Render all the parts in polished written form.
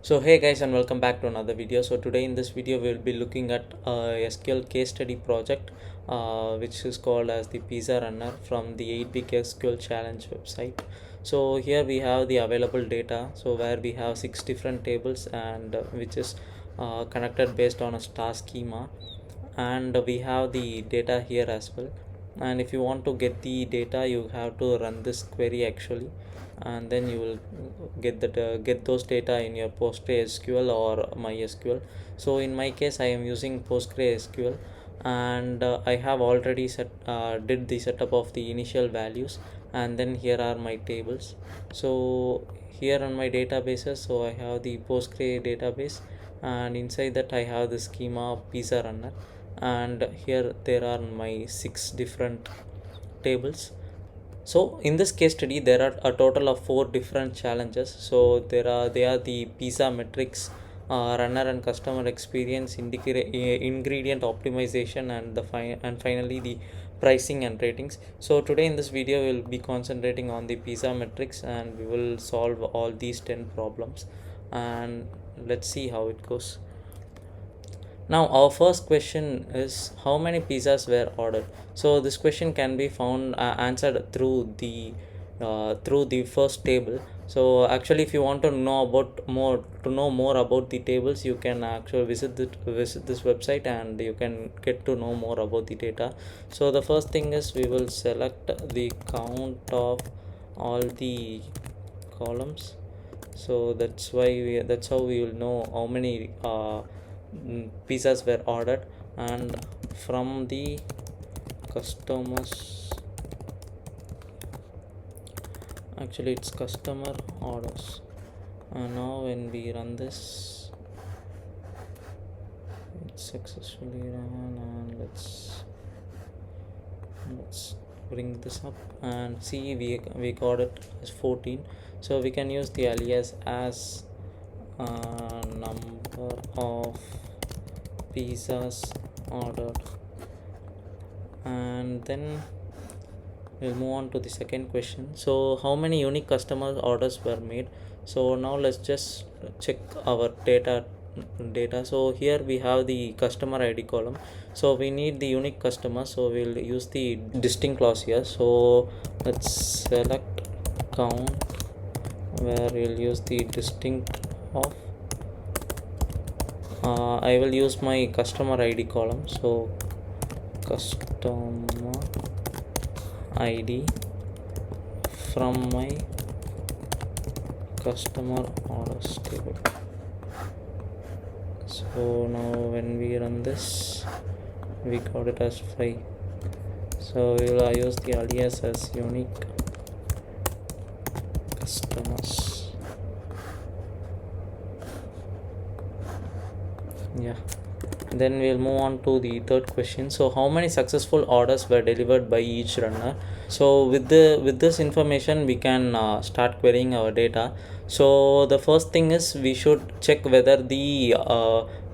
So hey guys, and welcome back to another video. So today in this video we'll be looking at a SQL case study project which is called as the Piizza runner from the 8-week SQL challenge website. So here we have the available data, so where we have 6 different tables and which is connected based on a star schema, and we have the data here as well. And if you want to get the data, you have to run this query actually, and then you will get those data in your PostgreSQL or MySQL. So in my case I am using PostgreSQL, and I have already did the setup of the initial values, and then here are my tables. So here on my databases, so I have the Postgre database, and inside that I have the schema of Piizza runner, and here there are my 6 different tables. So in this case study there are a total of 4 different challenges. So they are the pizza metrics, runner and customer experience, ingredient optimization, and and finally the pricing and ratings. So today in this video we'll be concentrating on the pizza metrics, and we will solve all these 10 problems, and let's see how it goes. Now our first question is, how many pizzas were ordered? So this question can be found answered through the first table. So actually, if you want to know more about the tables, you can actually visit this website, and you can get to know more about the data. So the first thing is, we will select the count of all the columns. So that's how we will know how many pizzas were ordered. And from the customers, actually it's customer orders, and now when we run this, it's successfully run. And let's bring this up and see, we got it as 14. So we can use the alias as number of pizzas ordered, and then we'll move on to the second question. So how many unique customer orders were made? So now let's just check our data. So here we have the customer ID column, so we need the unique customer, so we'll use the distinct clause here. So let's select count, where we'll use the distinct of I will use my customer ID column. So customer ID from my customer orders table. So now when we run this, we got it as 5. So we will use the alias as unique customers. Yeah, then we'll move on to the third question. So how many successful orders were delivered by each runner? So with this information, we can start querying our data. So the first thing is, we should check whether the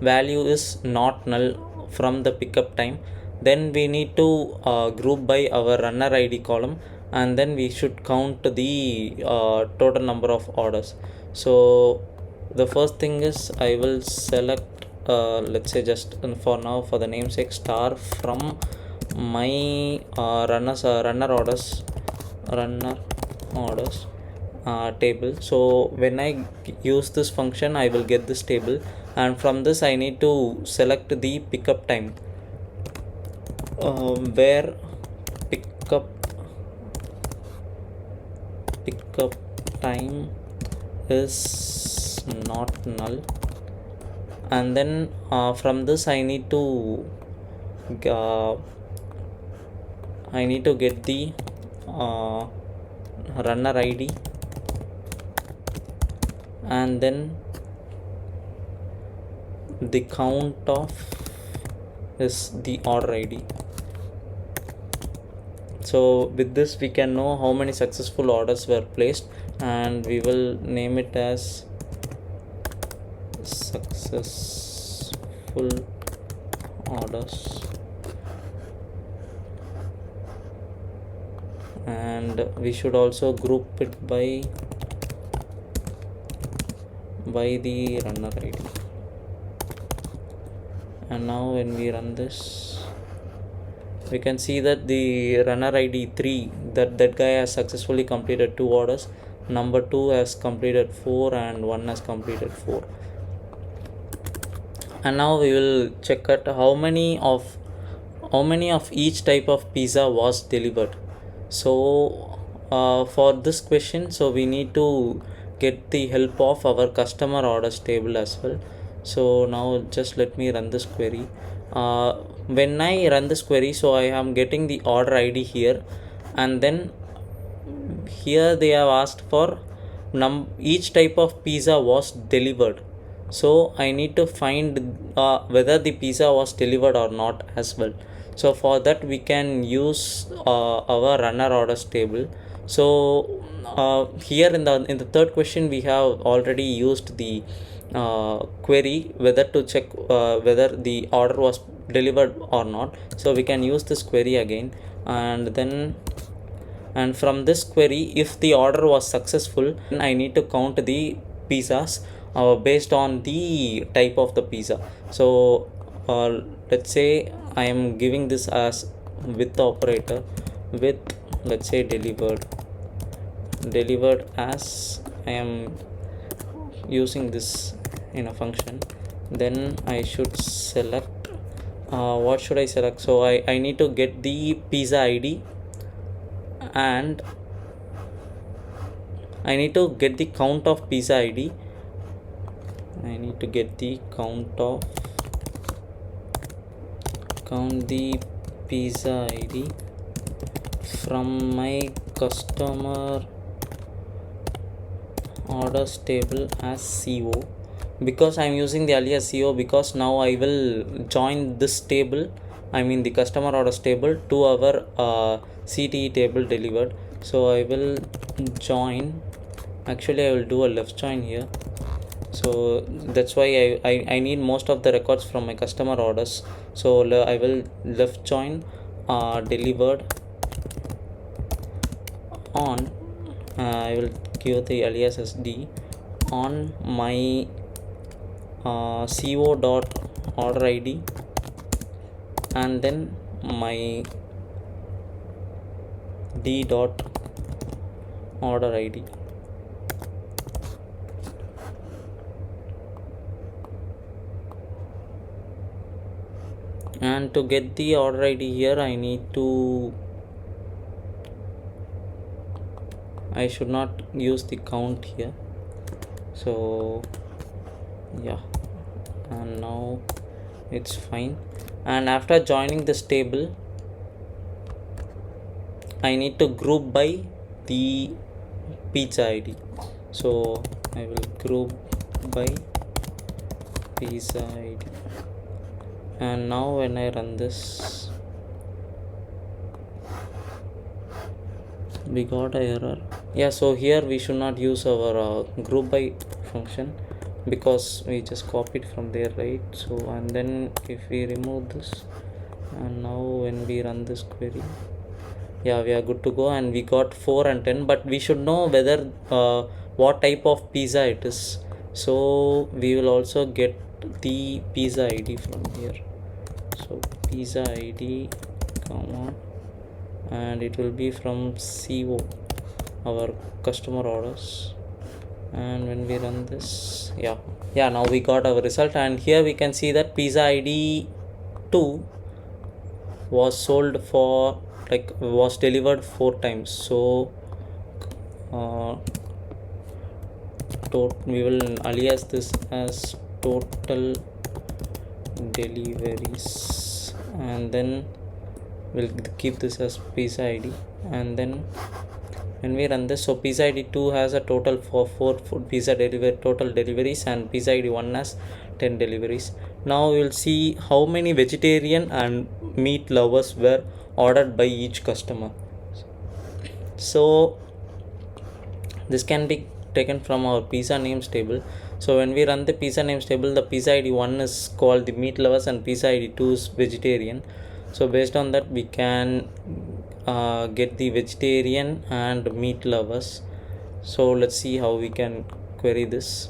value is not null from the pickup time. Then we need to group by our runner ID column, and then we should count the total number of orders. So the first thing is, I will select let's say, just for now, for the namesake, star from my runner orders table. So when I use this function, I will get this table, and from this I need to select the pickup time, where pickup time is not null. And then from this I need to get the runner ID, and then the count of is the order ID. So with this we can know how many successful orders were placed, and we will name it as successful orders, and we should also group it by by the runner id. And now when we run this, we can see that the runner id 3, that guy has successfully completed 2 orders, number 2 has completed 4 and 1 has completed 4. And now we will check out how many of each type of pizza was delivered. So for this question, so we need to get the help of our customer orders table as well. So now just let me run this query. When I run this query, so I am getting the order id here, and then here they have asked for each type of pizza was delivered. So I need to find whether the pizza was delivered or not as well. So for that we can use our runner orders table. So here in the third question we have already used the query whether to check whether the order was delivered or not. So we can use this query again, and from this query, if the order was successful, then I need to count the pizzas based on the type of the pizza. So let's say I am giving this as with operator with, let's say, delivered as I am using this in a function. Then I should select what should I select? So I need to get the pizza id, and I need to get the count of pizza id. I need to get the count the pizza id from my customer orders table as co, because I am using the alias co, because now I will join this table, I mean the customer orders table, to our CTE table delivered. So I will join, actually I will do a left join here. So that's why I need most of the records from my customer orders. So I will left join delivered on I will give the alias as d on my co dot order id, and then my d dot order id. And to get the order id here, I should not use the count here. So yeah, and now it's fine. And after joining this table, I need to group by the pizza id. So I will group by pizza id. And now when I run this, we got an error. Yeah, so here we should not use our group by function, because we just copied from there, right? So and then if we remove this, and now when we run this query, yeah, we are good to go, and we got 4 and 10. But we should know whether what type of pizza it is. So we will also get the pizza id from here. So pizza id, and it will be from co, our customer orders. And when we run this, yeah, now we got our result. And here we can see that pizza id 2 was sold for, was delivered 4 times. So we will alias this as total deliveries, and then we'll keep this as pizza id. And then when we run this, so pizza id 2 has a total for 4 pizza total deliveries, and pizza id 1 has 10 deliveries. Now we will see how many vegetarian and meat lovers were ordered by each customer. So this can be taken from our pizza names table. So when we run the pizza names table, the pizza id 1 is called the meat lovers and pizza id 2 is vegetarian. So based on that, we can get the vegetarian and meat lovers. So let's see how we can query this.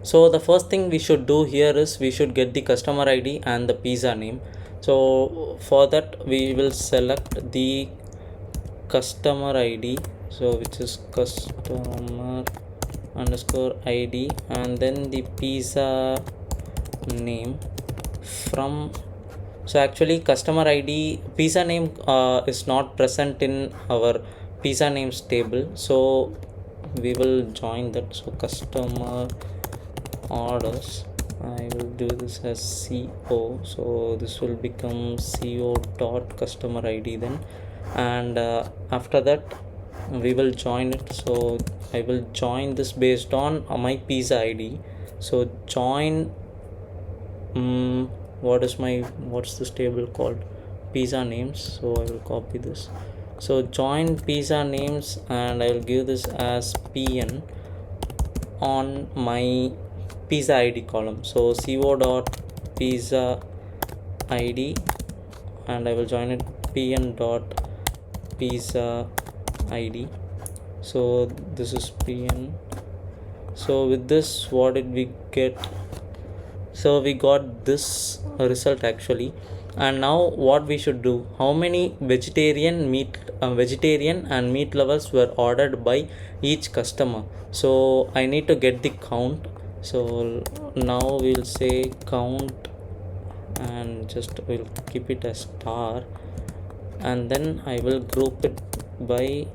So the first thing we should do here is we should get the customer ID and the pizza name. So for that we will select the customer ID, so which is customer underscore ID, and then the pizza name from. So actually customer ID pizza name is not present in our pizza names table, so we will join that. So customer orders, I will do this as CO, so this will become CO dot customer ID then, and after that we will join it. So I will join this based on my pizza ID. So join what's this table called, pizza names. So I will copy this. So join pizza names, and I will give this as PN on my pizza ID column. So co dot pizza ID, and I will join it pn dot pizza ID. So this is pn. So with this, what did we get? So we got this result actually. And now what we should do, how many vegetarian and meat lovers were ordered by each customer. So I need to get the count. So now we'll say count, and just we'll keep it as star, and then I will group it by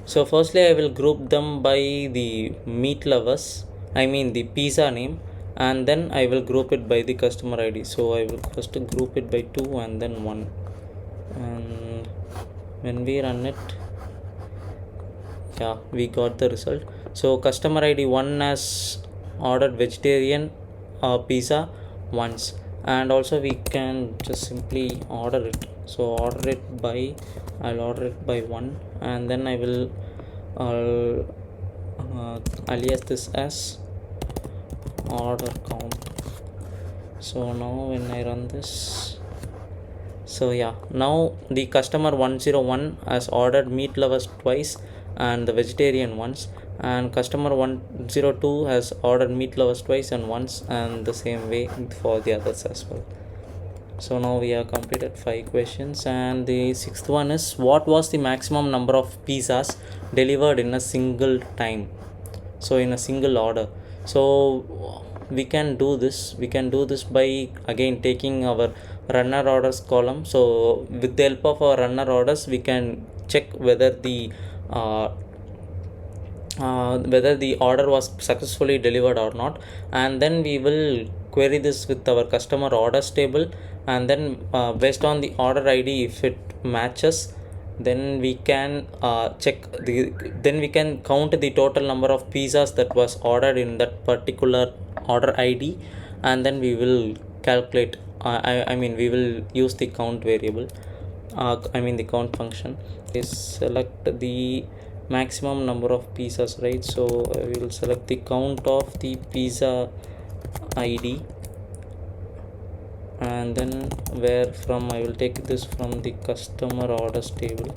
so firstly I will group them by the meat lovers, I mean the pizza name, and then I will group it by the customer ID. So I will first group it by 2 and then 1, and when we run it, yeah, we got the result. So customer ID 1 has ordered vegetarian pizza once, and also we can just simply order it. So order it by, I'll order it by 1, and then I will alias this as order count. So now when I run this, so yeah, now the customer 101 has ordered meat lovers twice and the vegetarian once, and customer 102 has ordered meat lovers twice and once, and the same way for the others as well. So now we have completed 5 questions, and the sixth one is, what was the maximum number of pizzas delivered in a single time, so in a single order. So we can do this by again taking our runner orders column. So with the help of our runner orders, we can check whether the order was successfully delivered or not, and then we will query this with our customer orders table, and then based on the order ID, if it matches, then we can then we can count the total number of pizzas that was ordered in that particular order ID, and then we will calculate I mean we will use the count variable, the count function is select the maximum number of pizzas, right? So we will select the count of the pizza ID, and then where from I will take this from the customer orders table,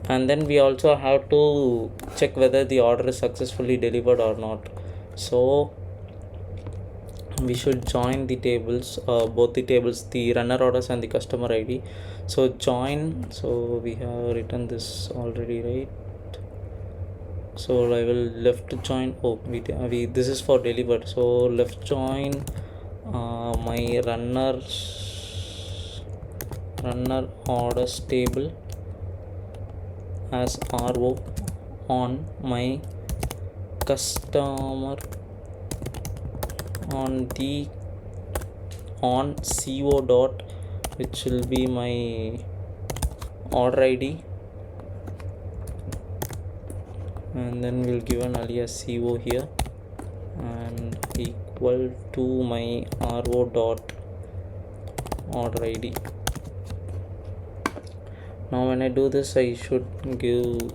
and then we also have to check whether the order is successfully delivered or not. So we should join the tables, both the tables, the runner orders and the customer ID. So join, so we have written this already, right? So I will left join, we this is for delivered, so left join my runner orders table as RO on my customer on CO dot, which will be my order ID, and then we'll give an alias CO here, and equal to my RO dot order ID. Now when I do this, I should give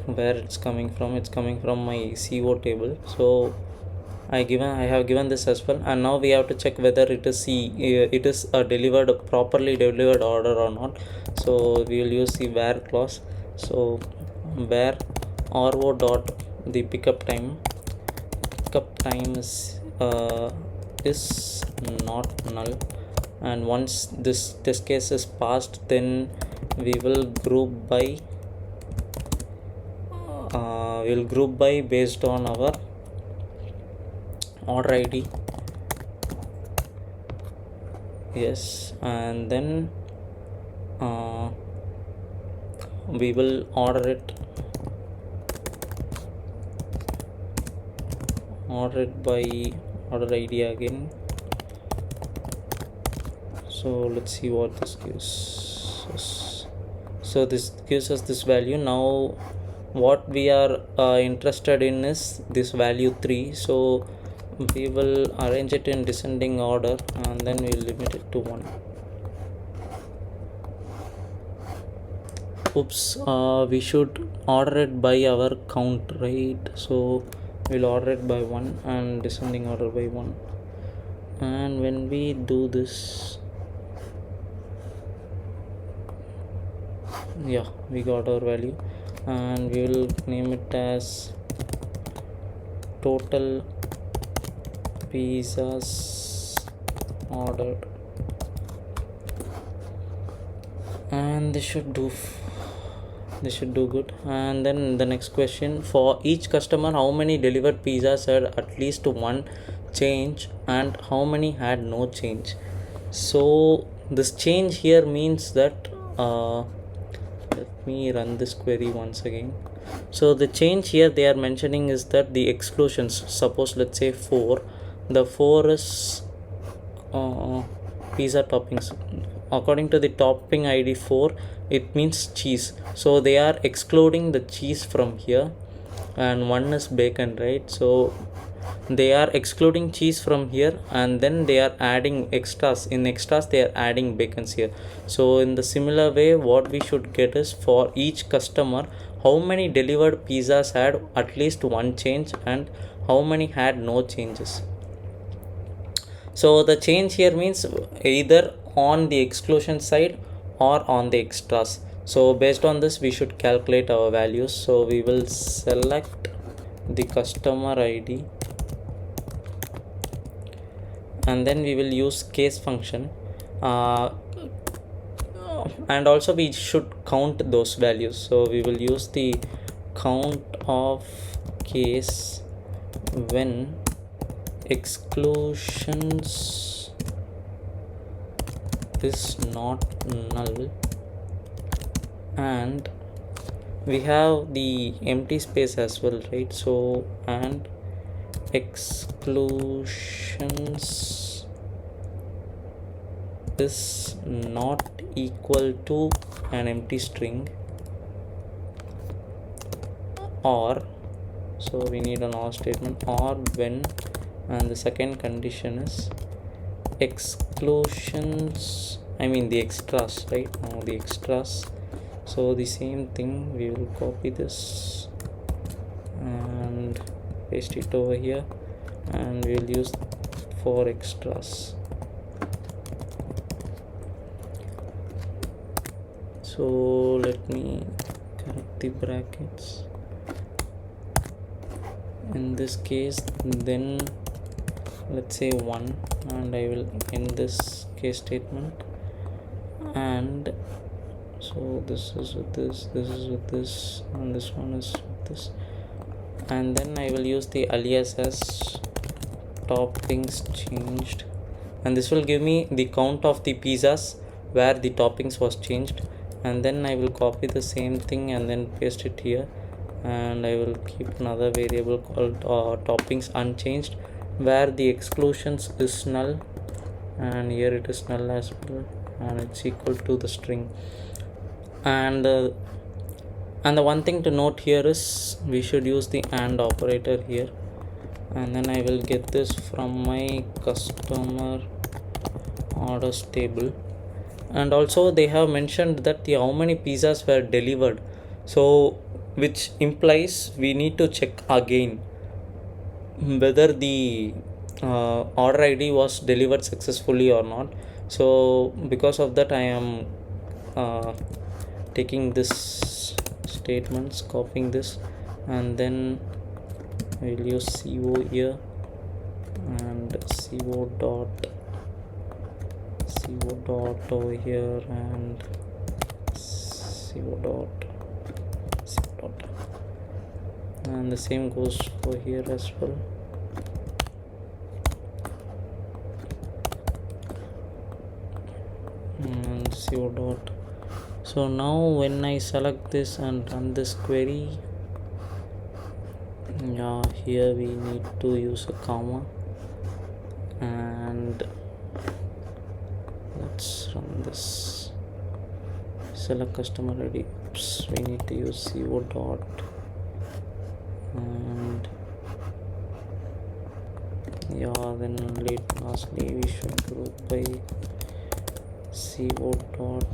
where it's coming from. It's coming from my CO table. So I have given this as well, and now we have to check whether it is a properly delivered order or not. So we will use the where clause. So where ro dot the pickup time is not null, and once this test case is passed, then we will group by based on our order id. Yes, and then we will order it by order id again. So let's see what this gives us. So this gives us this value. Now what we are interested in is this value 3, so we will arrange it in descending order, and then we will limit it to 1. Oops, we should order it by our count, right? So we'll order it by 1 and descending order by 1. And when we do this, yeah, we got our value, and we will name it as total pizzas ordered, and this should do good. And then the next question: for each customer, how many delivered pizzas had at least one change and how many had no change? So this change here means that let me run this query once again. So the change here they are mentioning is that the exclusions, suppose let's say 4, the 4 is pizza toppings. According to the topping id 4, it means cheese, so they are excluding the cheese from here, and 1 is bacon, right? So they are excluding cheese from here, and then they are adding extras. In extras they are adding bacons here. So in the similar way, what we should get is, for each customer, how many delivered pizzas had at least one change and how many had no changes. So the change here means either on the exclusion side or on the extras. So based on this, we should calculate our values. So we will select the customer id, and then we will use case function, and also we should count those values. So we will use the count of case when exclusions is not null, and we have the empty space as well, right? So and exclusions is not equal to an empty string, or, so we need an or statement, or when, and the second condition is exclusions, I mean the extras, right? Now the extras, so the same thing, we will copy this and paste it over here, and we will use for extras. So let me correct the brackets in this case, then let's say 1, and I will end this case statement. And so this is with this, this is with this, and this one is with this, and then I will use the alias as toppings changed, and this will give me the count of the pizzas where the toppings was changed. And then I will copy the same thing and then paste it here, and I will keep another variable called toppings unchanged, where the exclusions is null, and here it is null as well, and it's equal to the string. And the one thing to note here is we should use the AND operator here, and then I will get this from my customer orders table. And also they have mentioned that the how many pizzas were delivered, so which implies we need to check again whether the order id was delivered successfully or not. So because of that, I am taking this statements, copying this, and then we'll use co here and co dot over here and co dot, and the same goes for here as well. And co dot. So now when I select this and run this query, yeah, here we need to use a comma, and let's run this. Select customer ID. Oops, we need to use co dot, and yeah, then lastly we should group by co dot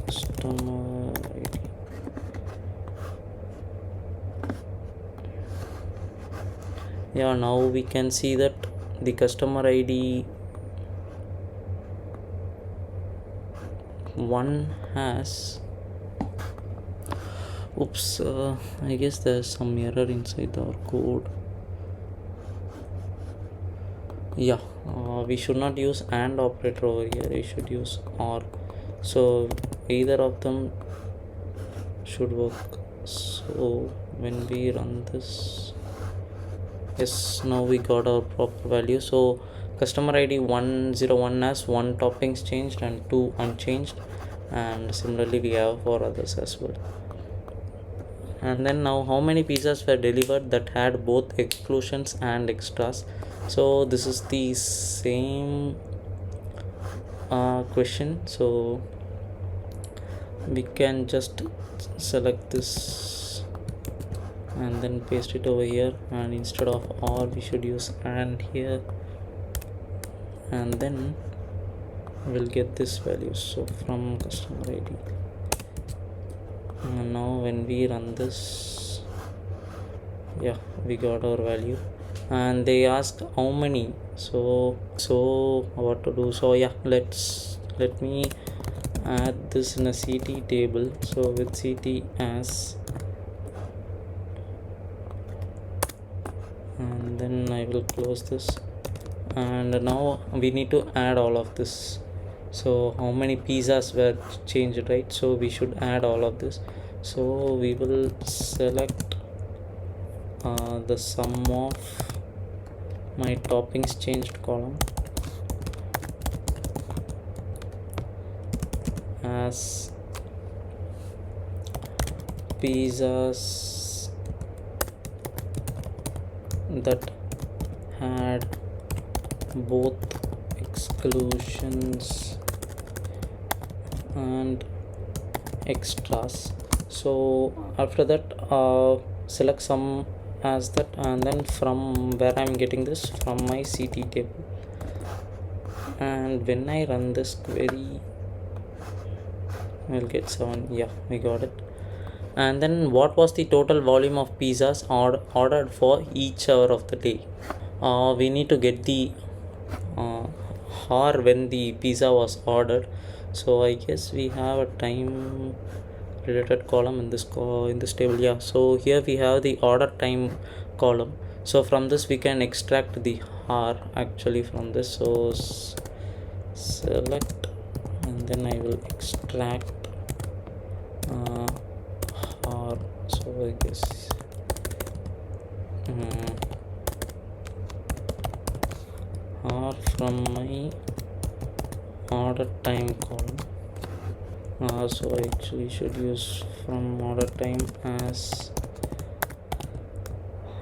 customer ID. Yeah, now we can see that the customer ID 1 has, oops, I guess there's some error inside our code. Yeah, we should not use AND operator over here, we should use OR. So either of them should work. So when we run this, yes, now we got our proper value. So customer ID 101 has 1 toppings changed and 2 unchanged, and similarly we have for others as well. And then now how many pizzas were delivered that had both exclusions and extras. So this is the same question, so we can just select this and then paste it over here, and instead of or we should use and here, and then we'll get this value. So from customer ID, and now when we run this, yeah, we got our value, and they ask how many. So what to do? So yeah, let me add this in a ct table. So with ct as, and then I will close this, and now we need to add all of this. So how many pizzas were changed, right? So we should add all of this. So we will select the sum of my toppings changed column as pizzas that had both exclusions and extras. So after that, select sum as that, and then from where I'm getting this, from my ct table, and when I run this query I'll get 7. Yeah, we got it. And then what was the total volume of pizzas ordered for each hour of the day? We need to get the hour when the pizza was ordered. So I guess we have a time related column in this table. Yeah, so here we have the order time column. So from this we can extract the hour actually from this. So select, and then I will extract hour. So I guess hour from my order time column. So I actually should use from order time as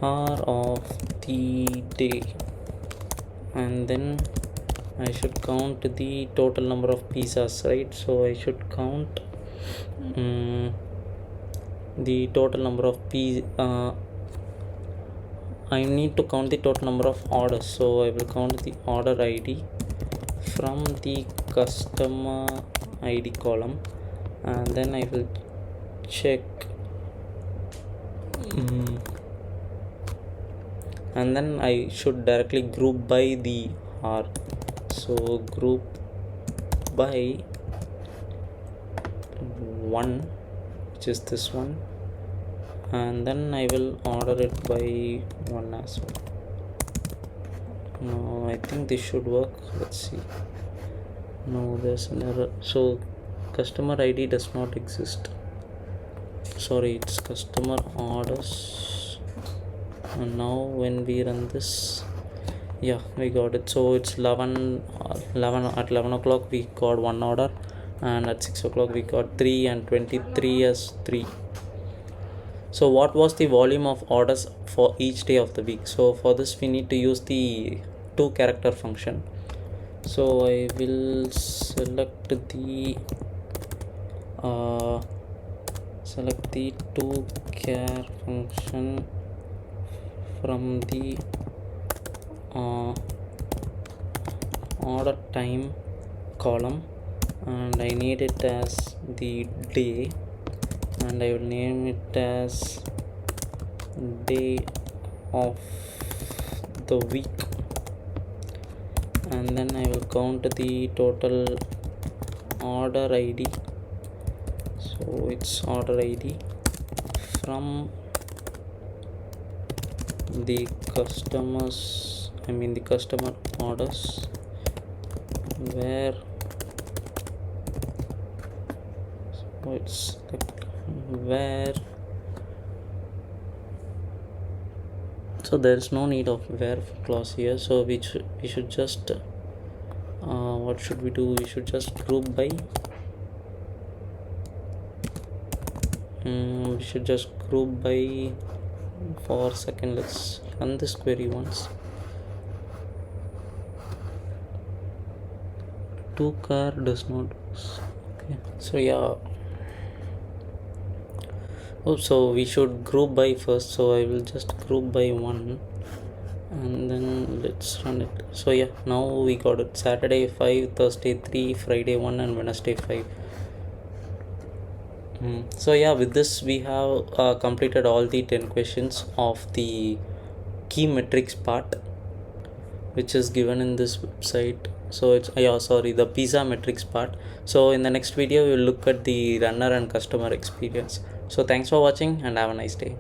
hour of the day, and then I should count the total number of pizzas, right? So I should count the total number of I need to count the total number of orders. So I will count the order ID from the customer ID column, and then I will check and then I should directly group by the hour. So group by 1, which is this one, and then I will order it by one as well. No, I think this should work. Let's see. No, there's an error. So customer ID does not exist. Sorry, it's customer orders. And now when we run this, yeah, we got it. So it's 11 at 11 o'clock we got one order, and at 6 o'clock we got 3, and 23 as 3. So what was the volume of orders for each day of the week? So for this we need to use the two character function. So I will select the two char function from the order time column, and I need it as the day, and I will name it as day of the week, and then I will count the total order ID. So it's order ID from the customer orders where, so it's where, so there is no need of where clause here. So we should just what should we do? We should just group by we should just group by for a second. Let's run this query once. Two car does not. Okay, so yeah. Oh, so we should group by first, so I will just group by 1, and then let's run it. So yeah, now we got it. Saturday 5, Thursday 3, Friday 1, and Wednesday 5. So yeah, with this we have completed all the 10 questions of the key metrics part, which is given in this website. So it's the Piizza metrics part. So in the next video we will look at the runner and customer experience. So thanks for watching, and have a nice day.